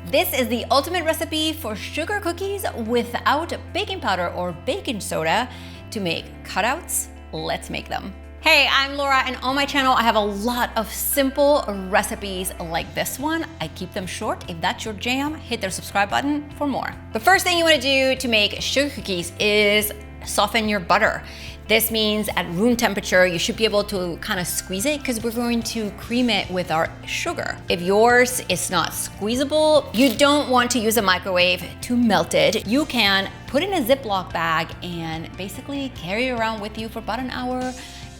This is the ultimate recipe for sugar cookies without baking powder or baking soda to make cutouts. Let's make them. Hey, I'm Laura, and on my channel I have a lot of simple recipes like this one. I keep them short. If that's your jam, hit the subscribe button for more. The first thing you want to do to make sugar cookies is soften your butter. This means at room temperature, you should be able to kind of squeeze it because we're going to cream it with our sugar. If yours is not squeezable, you don't want to use a microwave to melt it. You can put it in a Ziploc bag and basically carry it around with you for about an hour,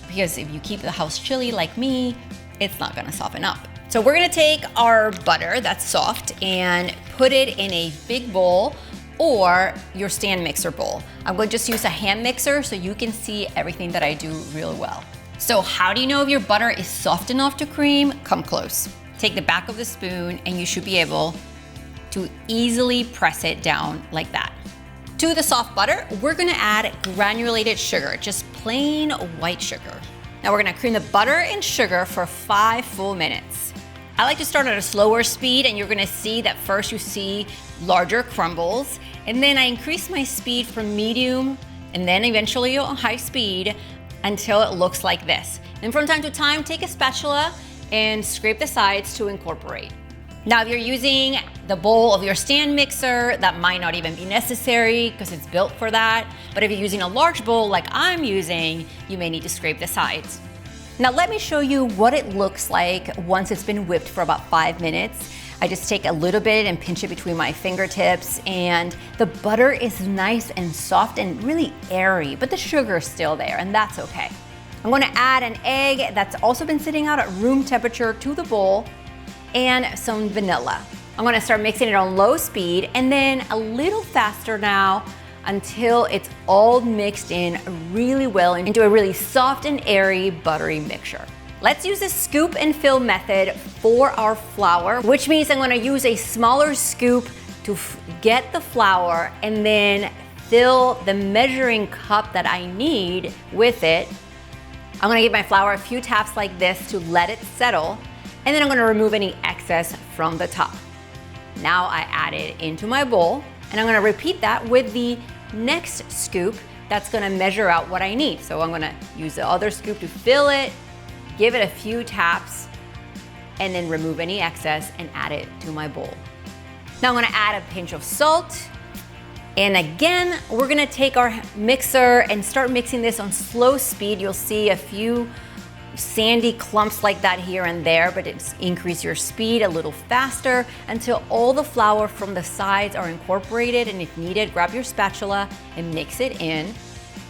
because if you keep the house chilly like me, it's not gonna soften up. So we're gonna take our butter that's soft and put it in a big bowl or your stand mixer bowl. I'm going to just use a hand mixer so you can see everything that I do really well. So how do you know if your butter is soft enough to cream? Come close. Take the back of the spoon and you should be able to easily press it down like that. To the soft butter, we're gonna add granulated sugar, just plain white sugar. Now we're gonna cream the butter and sugar for 5 full minutes. I like to start at a slower speed, and you're gonna see that first you see larger crumbles, and then I increase my speed from medium and then eventually on high speed until it looks like this. And from time to time, take a spatula and scrape the sides to incorporate. Now, if you're using the bowl of your stand mixer, that might not even be necessary because it's built for that. But if you're using a large bowl like I'm using, you may need to scrape the sides. Now let me show you what it looks like once it's been whipped for about 5 minutes. I just take a little bit and pinch it between my fingertips, and the butter is nice and soft and really airy, but the sugar is still there, and that's okay. I'm gonna add an egg that's also been sitting out at room temperature to the bowl and some vanilla. I'm gonna start mixing it on low speed and then a little faster now until it's all mixed in really well into a really soft and airy buttery mixture. Let's use the scoop and fill method for our flour, which means I'm gonna use a smaller scoop to get the flour and then fill the measuring cup that I need with it. I'm gonna give my flour a few taps like this to let it settle, and then I'm gonna remove any excess from the top. Now I add it into my bowl, and I'm gonna repeat that with the next scoop that's gonna measure out what I need. So I'm gonna use the other scoop to fill it, give it a few taps, and then remove any excess and add it to my bowl. Now I'm gonna add a pinch of salt. And again, we're gonna take our mixer and start mixing this on slow speed. You'll see a few sandy clumps like that here and there, but it's increase your speed a little faster until all the flour from the sides are incorporated, and if needed, grab your spatula and mix it in.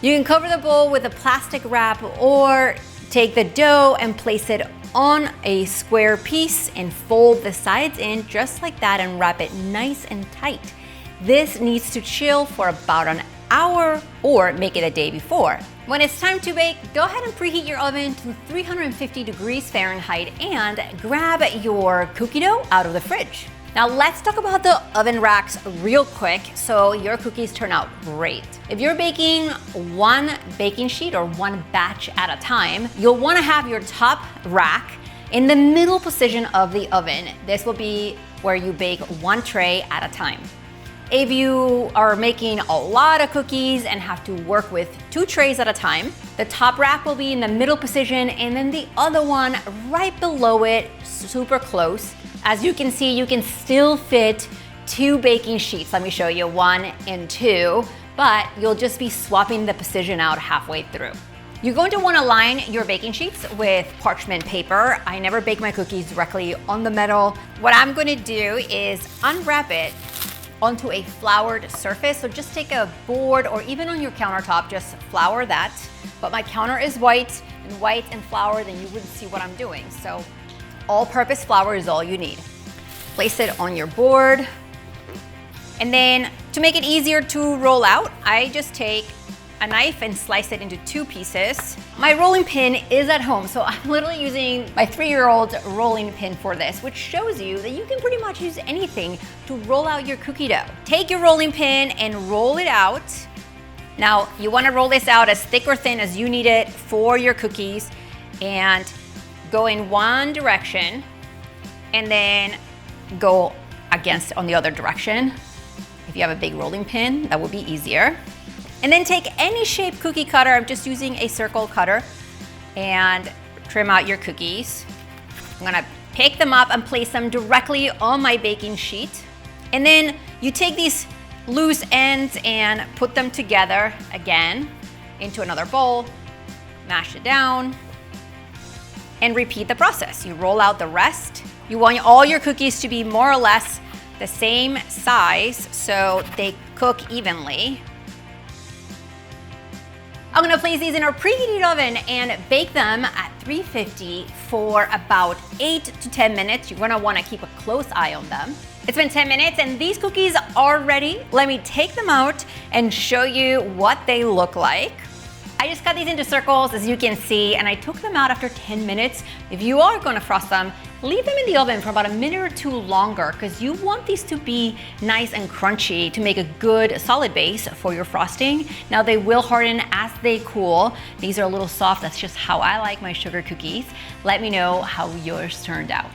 You can cover the bowl with a plastic wrap or take the dough and place it on a square piece and fold the sides in just like that and wrap it nice and tight. This needs to chill for about an hour or make it a day before. When it's time to bake, go ahead and preheat your oven to 350 degrees Fahrenheit and grab your cookie dough out of the fridge. Now let's talk about the oven racks real quick so your cookies turn out great. If you're baking one baking sheet or one batch at a time, you'll want to have your top rack in the middle position of the oven. This will be where you bake one tray at a time. If you are making a lot of cookies and have to work with 2 trays at a time, the top rack will be in the middle position and then the other one right below it, super close. As you can see, you can still fit 2 baking sheets. Let me show you 1 and 2, but you'll just be swapping the position out halfway through. You're going to want to line your baking sheets with parchment paper. I never bake my cookies directly on the metal. What I'm going to do is unwrap it onto a floured surface. So just take a board or even on your countertop, just flour that. But my counter is white and flour, then you wouldn't see what I'm doing. So all-purpose flour is all you need. Place it on your board. And then to make it easier to roll out, I just take a knife and slice it into 2 pieces. My rolling pin is at home, so I'm literally using my 3-year-old's rolling pin for this, which shows you that you can pretty much use anything to roll out your cookie dough. Take your rolling pin and roll it out. Now, you wanna roll this out as thick or thin as you need it for your cookies, and go in one direction and then go against on the other direction. If you have a big rolling pin, that would be easier. And then take any shape cookie cutter, I'm just using a circle cutter, and trim out your cookies. I'm gonna pick them up and place them directly on my baking sheet. And then you take these loose ends and put them together again into another bowl, mash it down, and repeat the process. You roll out the rest. You want all your cookies to be more or less the same size so they cook evenly. I'm gonna place these in our preheated oven and bake them at 350 for about 8 to 10 minutes. You're gonna wanna keep a close eye on them. It's been 10 minutes and these cookies are ready. Let me take them out and show you what they look like. I just cut these into circles, as you can see, and I took them out after 10 minutes. If you are gonna frost them, leave them in the oven for about a minute or two longer because you want these to be nice and crunchy to make a good solid base for your frosting. Now they will harden as they cool. These are a little soft, that's just how I like my sugar cookies. Let me know how yours turned out.